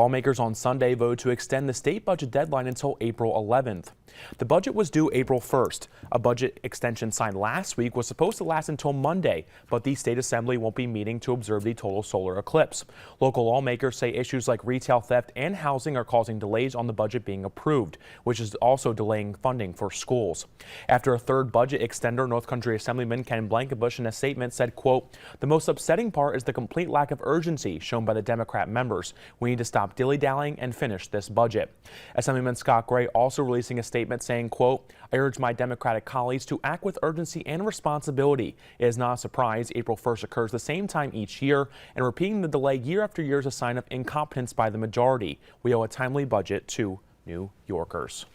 Lawmakers on Sunday voted to extend the state budget deadline until April 11th. The budget was due April 1st. A budget extension signed last week was supposed to last until Monday, but the state assembly won't be meeting to observe the total solar eclipse. Local lawmakers say issues like retail theft and housing are causing delays on the budget being approved, which is also delaying funding for schools. After a third budget extender, North Country Assemblyman Ken Blankenbush in a statement said, quote, "The most upsetting part is the complete lack of urgency shown by the Democrat members. We need to stop dilly-dallying and finish this budget." Assemblyman Scott Gray also releasing a statement saying, quote, "I urge my Democratic colleagues to act with urgency and responsibility. It is not a surprise April 1st occurs the same time each year, and repeating the delay year after year is a sign of incompetence by the majority. We owe a timely budget to New Yorkers."